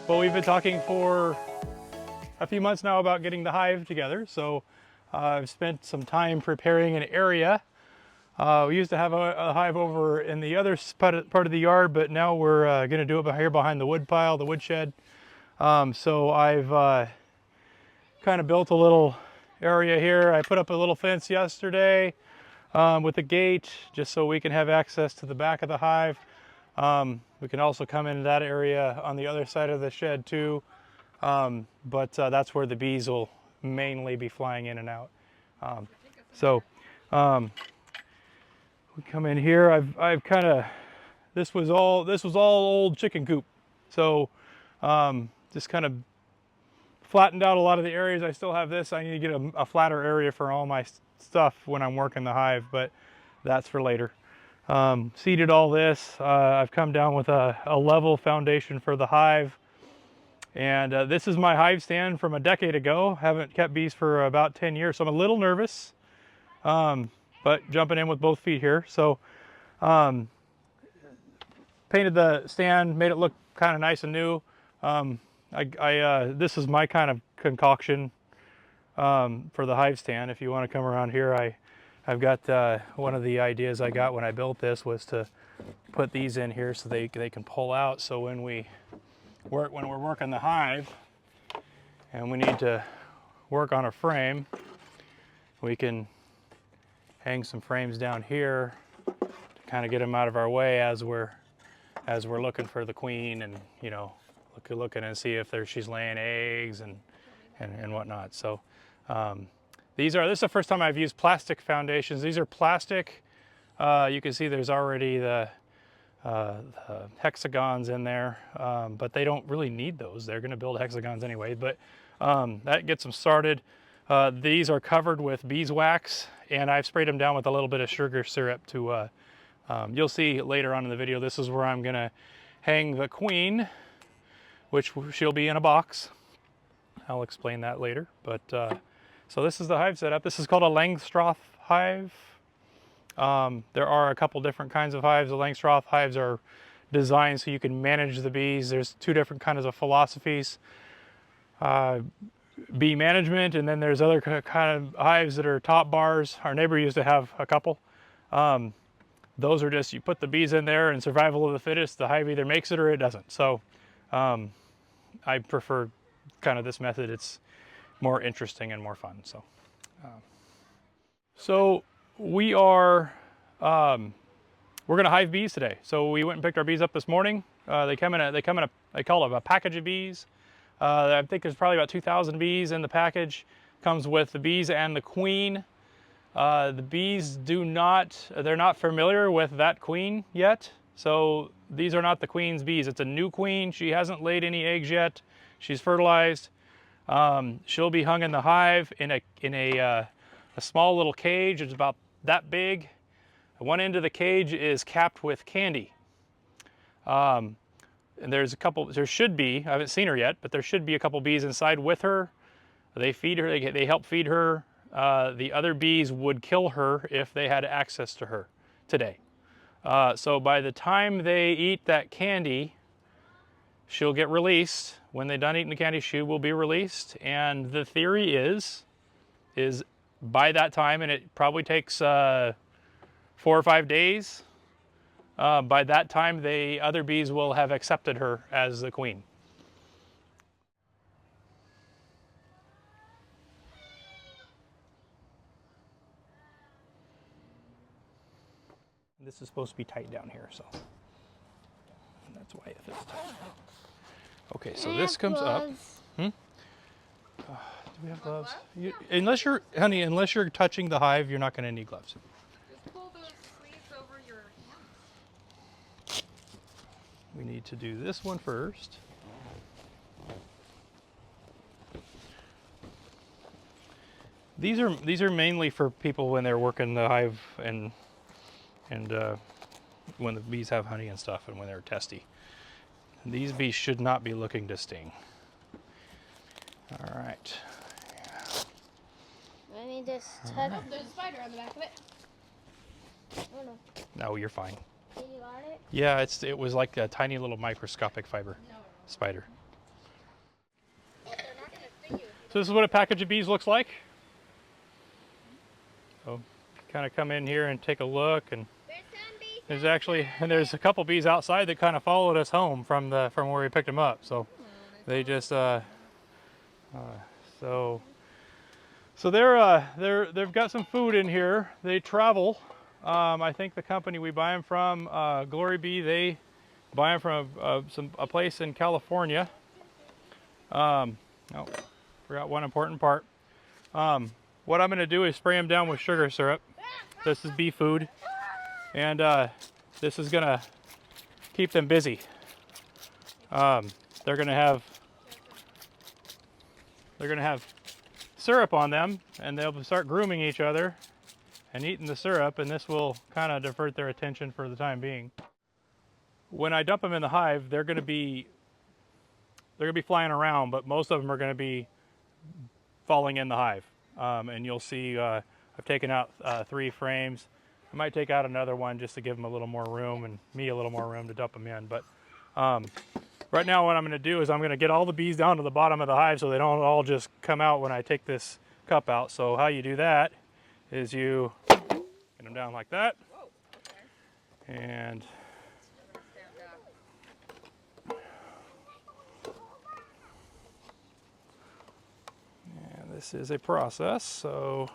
Well, we've been talking for a few months now about getting the hive together. So I've spent some time preparing an area. We used to have a hive over in the other part of the yard, but now we're going to do it here behind the wood pile, the wood shed. So I've kind of built a little area here. I put up a little fence yesterday with a gate just so we can have access to the back of the hive. We can also come into that area on the other side of the shed too. But that's where the bees will mainly be flying in and out. We come in here. I've kind of, this was all old chicken coop. So just kind of flattened out a lot of the areas. I still have this. I need to get a flatter area for all my stuff when I'm working the hive, but that's for later. Seeded all this. I've come down with a level foundation for the hive. And this is my hive stand from a decade ago. Haven't kept bees for about 10 years, so I'm a little nervous, but jumping in with both feet here. So painted the stand, made it look kind of nice and new. This is my kind of concoction for the hive stand. If you want to come around here, I've got one of the ideas I got when I built this was to put these in here so they can pull out. So when we're working the hive and we need to work on a frame, we can hang some frames down here to kind of get them out of our way as we're looking for the queen, and you know, looking and see if she's laying eggs and whatnot. So this is the first time I've used plastic foundations. These are plastic. You can see there's already the hexagons in there, but they don't really need those. They're going to build hexagons anyway, but that gets them started. These are covered with beeswax, and I've sprayed them down with a little bit of sugar syrup to, you'll see later on in the video, this is where I'm going to hang the queen, which she'll be in a box. I'll explain that later, but so this is the hive setup. This is called a Langstroth hive. There are a couple different kinds of hives. The Langstroth hives are designed so you can manage the bees. There's two different kinds of philosophies. Bee management, and then there's other kind of hives that are top bars. Our neighbor used to have a couple. Those are just, you put the bees in there and survival of the fittest. The hive either makes it or it doesn't. So I prefer kind of this method. It's more interesting and more fun. So we are, we're going to hive bees today. So we went and picked our bees up this morning. They call it a package of bees. I think there's probably about 2,000 bees in the package. Comes with the bees and the queen. The bees they're not familiar with that queen yet. So these are not the queen's bees. It's a new queen. She hasn't laid any eggs yet. She's fertilized. She'll be hung in the hive in a small little cage. It's about that big. One end of the cage is capped with candy. And there should be, I haven't seen her yet, but there should be a couple bees inside with her. They feed her, they help feed her. The other bees would kill her if they had access to her today. So by the time they eat that candy, she'll get released. When they're done eating the candy, she will be released. And the theory is by that time, and it probably takes 4 or 5 days, by that time, the other bees will have accepted her as the queen. This is supposed to be tight down here, so that's why it fits tight. Okay, so this comes up. Do we have gloves? Unless you're touching the hive, you're not going to need gloves. We need to do this one first. These are mainly for people when they're working the hive and when the bees have honey and stuff and when they're testy. These bees should not be looking to sting. All right. I need this touch. Oh, there's a spider on the back of it. Oh no. No, you're fine. You got it? Yeah, it was like a tiny little microscopic fiber spider. So this is what a package of bees looks like. So kind of come in here and take a look, and there's a couple bees outside that kind of followed us home from where we picked them up. So they just they've got some food in here. They travel. I think the company we buy them from, Glory Bee, they buy them from a place in California. Oh, forgot one important part. What I'm going to do is spray them down with sugar syrup. This is bee food, and this is going to keep them busy. They're going to have syrup on them, and they'll start grooming each other and eating the syrup, and this will kind of divert their attention for the time being. When I dump them in the hive, they're going to be flying around, but most of them are going to be falling in the hive. And you'll see I've taken out 3 frames. I might take out another one just to give them a little more room, and me a little more room to dump them in. But right now what I'm going to do is I'm going to get all the bees down to the bottom of the hive so they don't all just come out when I take this cup out. So how you do that is you get them down like that. And this is a process, so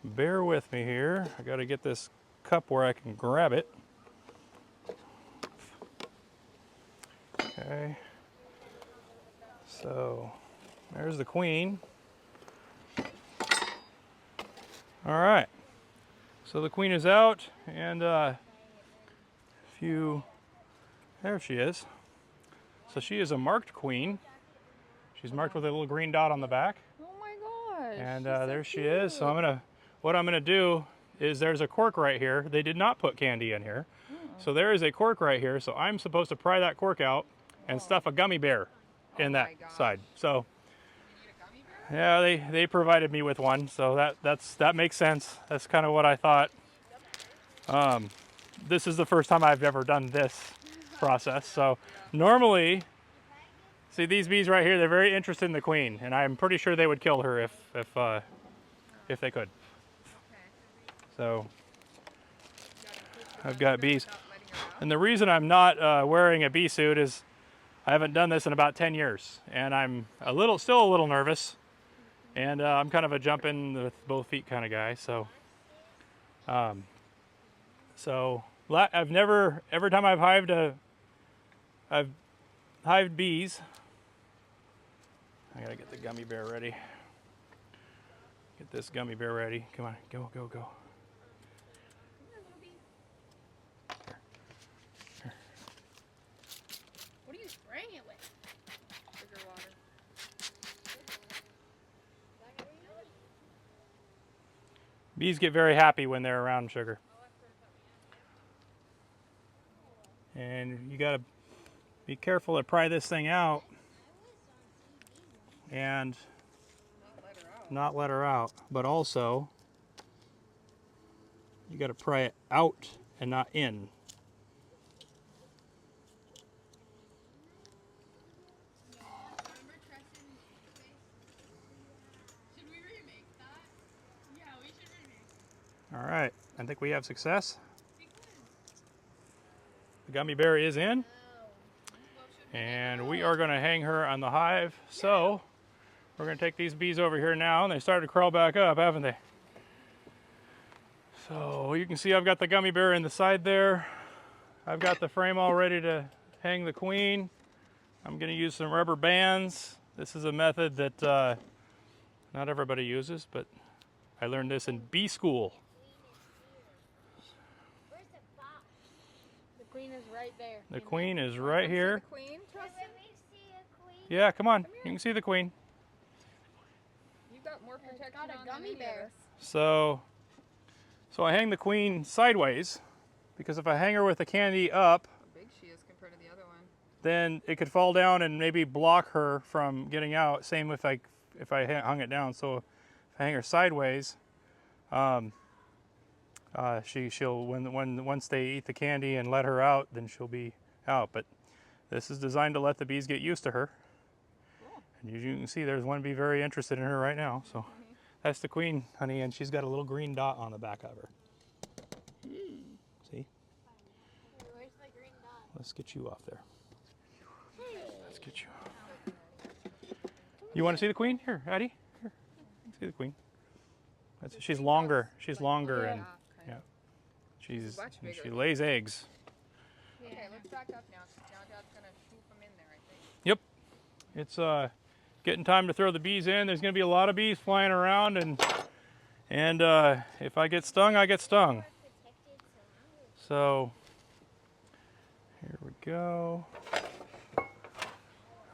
bear with me here. I got to get this cup where I can grab it. Okay, so there's the queen. All right, so the queen is out, and there she is. So she is a marked queen. She's marked with a little green dot on the back. Oh my gosh. And there she is. So what I'm gonna do is there's a cork right here. They did not put candy in here. So there is a cork right here. So I'm supposed to pry that cork out and stuff a gummy bear in that side. So yeah, they provided me with one. So that makes sense. That's kind of what I thought. This is the first time I've ever done this process. So normally, see these bees right here, they're very interested in the queen, and I'm pretty sure they would kill her if they could. So I've got bees. And the reason I'm not wearing a bee suit is I haven't done this in about 10 years, and I'm still a little nervous, and I'm kind of a jump in with both feet kind of guy. So I've never, every time I've hived bees. I gotta get the gummy bear ready. Get this gummy bear ready. Come on, go, go, go. Here. What are you spraying it with? Sugar water. Bees get very happy when they're around sugar. And you gotta be careful to pry this thing out and not let her out. But also, you gotta pry it out and not in. All right, I think we have success. The gummy bear is in, and we are going to hang her on the hive. So we're going to take these bees over here now, and they started to crawl back up, haven't they? So you can see I've got the gummy bear in the side there. I've got the frame all ready to hang the queen. I'm going to use some rubber bands. This is a method that not everybody uses, but I learned this in bee school. The queen is right there. The queen is right here. The queen, Trustin? Yeah, come on. You can see the queen. You got more protection got a on gummy than any of bear. us. So I hang the queen sideways, because if I hang her with the candy up, How big she is compared to the other one. then it could fall down and maybe block her from getting out. Same if I hung it down. So if I hang her sideways, she'll once they eat the candy and let her out, then she'll be out. But this is designed to let the bees get used to her. Cool. And as you can see, there's one bee very interested in her right now. So that's the queen, honey, and she's got a little green dot on the back of her. See? Where's the green dot? Let's get you off there. Let's get you off. You want to see the queen? Here, Addie. Here. See the queen. She's longer. She's longer, and yeah, she lays eggs. Okay, let's back up now. Now Dad's gonna swoop them in there, I think. Yep. It's getting time to throw the bees in. There's going to be a lot of bees flying around, and if I get stung, I get stung. So here we go. All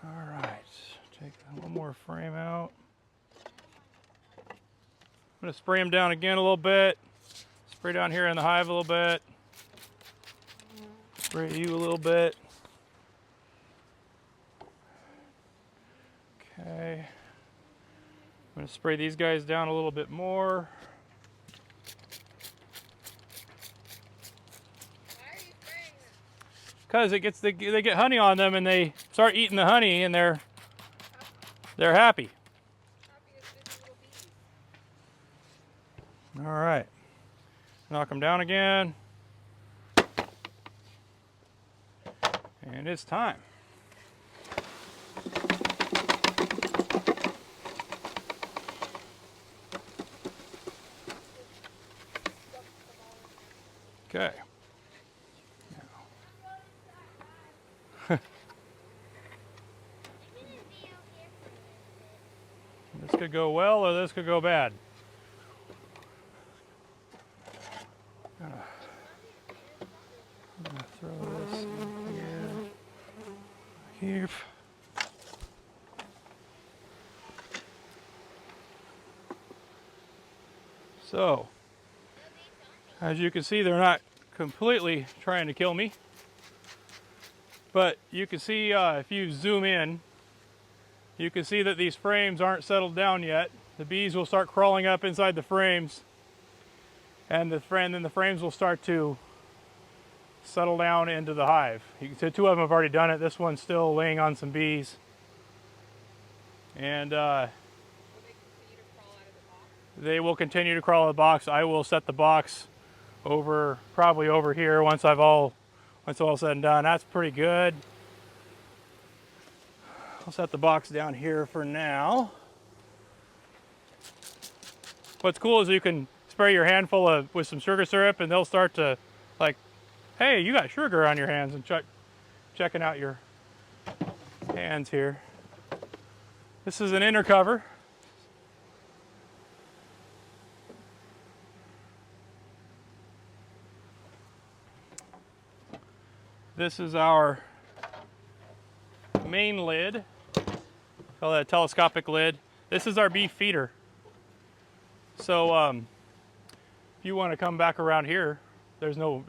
right, take one more frame out. I'm going to spray them down again a little bit. Spray down here in the hive a little bit. Spray you a little bit. Okay. I'm going to spray these guys down a little bit more. Why are you spraying them? Because they get honey on them and they start eating the honey and they're happy. Happiest little bees. All right. Knock them down again. And it's time. Okay. This could go well or this could go bad. I'm gonna throw this in here. So, as you can see, they're not completely trying to kill me. But you can see if you zoom in, you can see that these frames aren't settled down yet. The bees will start crawling up inside the frames, and then the frames will start to settle down into the hive. You can see two of them have already done it. This one's still laying on some bees. And they will continue to crawl out of the box. I will set the box probably over here once all said and done. That's pretty good. I'll set the box down here for now. What's cool is you can spray your handful with some sugar syrup and they'll start to like, hey, you got sugar on your hands, and checking out your hands here. This is an inner cover. This is our main lid. Call that a telescopic lid. This is our bee feeder. So if you want to come back around here, there's no.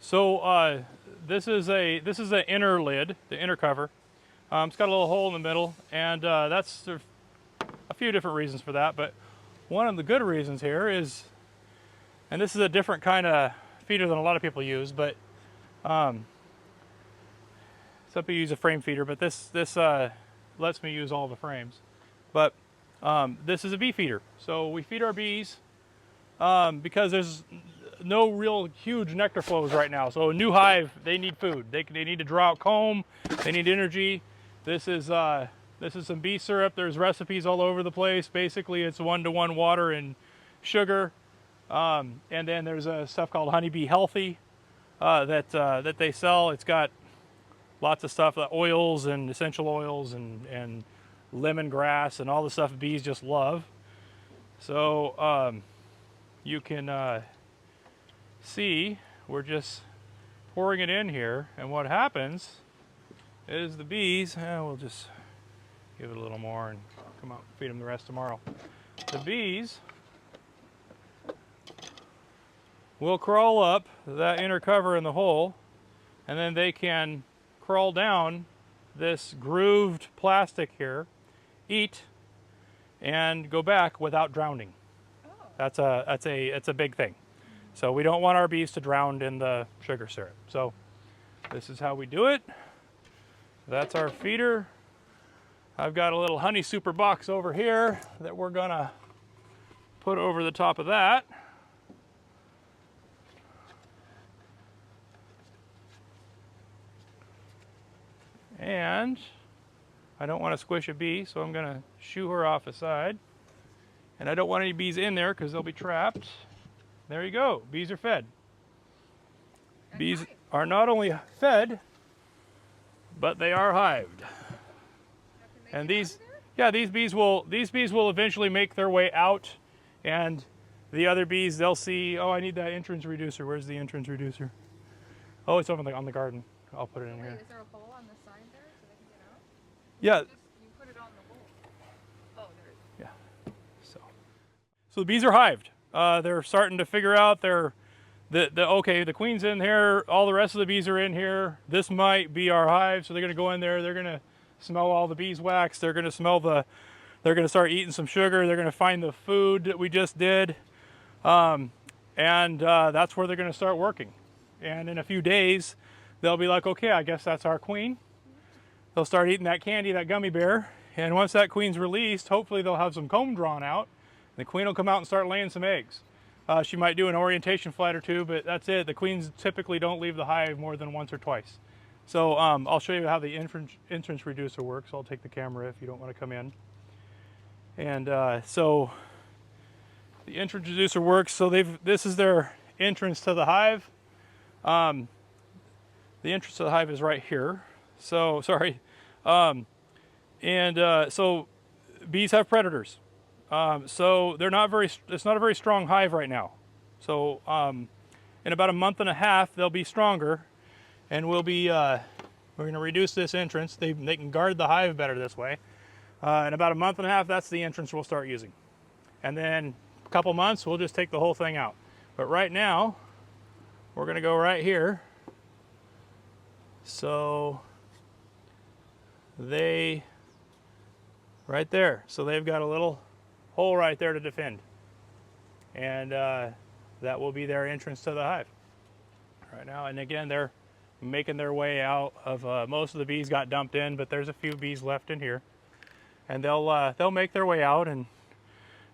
So this is an inner lid, the inner cover. It's got a little hole in the middle, and that's a few different reasons for that. But one of the good reasons here is, and this is a different kind of feeder than a lot of people use, but some people use a frame feeder, but this lets me use all the frames. But this is a bee feeder, so we feed our bees because there's no real huge nectar flows right now. So a new hive, they need food. They need to draw out comb. They need energy. This is some bee syrup. There's recipes all over the place. Basically, it's 1-to-1 water and sugar. And then there's stuff called Honeybee Healthy that they sell. It's got lots of stuff, oils and essential oils and lemongrass and all the stuff bees just love. So you can see we're just pouring it in here, and what happens is the bees, we'll just give it a little more and come out and feed them the rest tomorrow. The bees will crawl up that inner cover in the hole, and then they can crawl down this grooved plastic here, eat, and go back without drowning. That's a big thing. So we don't want our bees to drown in the sugar syrup. So this is how we do it. That's our feeder. I've got a little honey super box over here that we're gonna put over the top of that. And I don't want to squish a bee, so I'm gonna shoo her off aside. And I don't want any bees in there because they'll be trapped. There you go, bees are fed. Bees are not only fed, but they are hived. And these bees will eventually make their way out, and the other bees, they'll see, oh, I need that entrance reducer. Where's the entrance reducer? Oh, it's over on the garden. I'll put it in here. Is there a hole on the side there so they can get out? Yeah. You put it on the hole. Oh, there it is. Yeah. So the bees are hived. They're starting to figure out okay, the queen's in here, all the rest of the bees are in here. This might be our hive, so they're gonna go in there, they're gonna smell all the beeswax, they're gonna start eating some sugar, they're gonna find the food that we just did. And that's where they're gonna start working. And in a few days, they'll be like, okay, I guess that's our queen. They'll start eating that candy, that gummy bear, and once that queen's released, hopefully they'll have some comb drawn out. The queen will come out and start laying some eggs. She might do an orientation flight or two, but that's it. The queens typically don't leave the hive more than once or twice. So I'll show you how the entrance reducer works. I'll take the camera if you don't want to come in. And so the entrance reducer works. So this is their entrance to the hive. The entrance to the hive is right here. So sorry. So bees have predators. So it's not a very strong hive right now. So in about a month and a half, they'll be stronger, and we're going to reduce this entrance. They can guard the hive better this way. In about a month and a half, that's the entrance we'll start using. And then a couple months, we'll just take the whole thing out. But right now, we're going to go right here. So right there. So they've got a little hole right there to defend, and that will be their entrance to the hive right now. And again, they're making their way out of most of the bees got dumped in, but there's a few bees left in here, and they'll make their way out and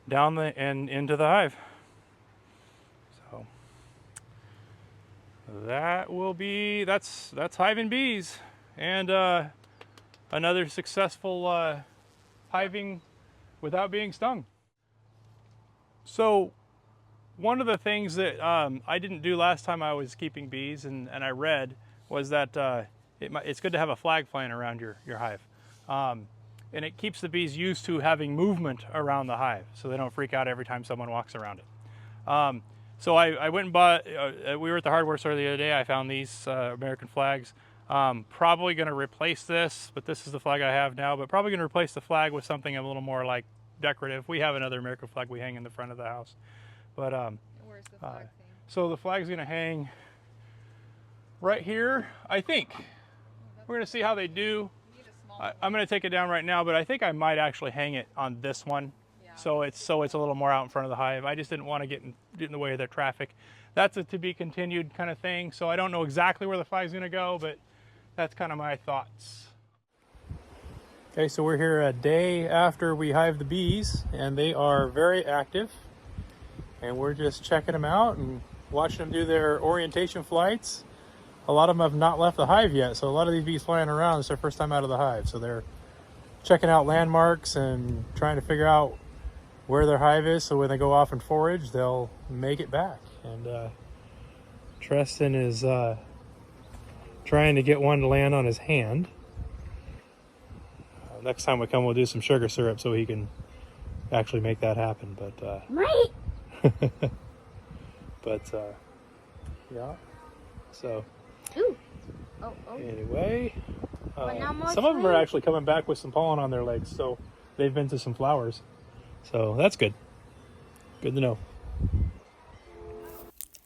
down and into the hive. So that's hiving bees, and another successful hiving without being stung. So one of the things that I didn't do last time I was keeping bees, and I read, was that it's good to have a flag flying around your hive. And it keeps the bees used to having movement around the hive, so they don't freak out every time someone walks around it. So I went and bought, we were at the hardware store the other day, I found these American flags. Probably going to replace this, but this is the flag I have now, but probably going to replace the flag with something a little more like decorative. We have another American flag we hang in the front of the house. But Where's the flag thing? so the flag's going to hang right here, I think. We're going to see how they do. I'm going to take it down right now, but I think I might actually hang it on this one. Yeah. So it's a little more out in front of the hive. I just didn't want to get in the way of their traffic. That's a to be continued kind of thing. So I don't know exactly where the flag's going to go, but that's kind of my thoughts. Okay, so we're here a day after we hive the bees, and they are very active. And we're just checking them out and watching them do their orientation flights. A lot of them have not left the hive yet, so a lot of these bees flying around, it's their first time out of the hive. So they're checking out landmarks and trying to figure out where their hive is, so when they go off and forage, they'll make it back. And Tristan is trying to get one to land on his hand. Next time we come, we'll do some sugar syrup so he can actually make that happen. But Right. Yeah. So Ooh. Oh. Anyway, now some of them are more actually coming back with some pollen on their legs, so they've been to some flowers. So that's good. Good to know.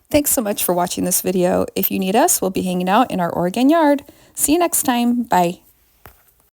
Thanks so much for watching this video. If you need us, we'll be hanging out in our Oregon yard. See you next time. Bye.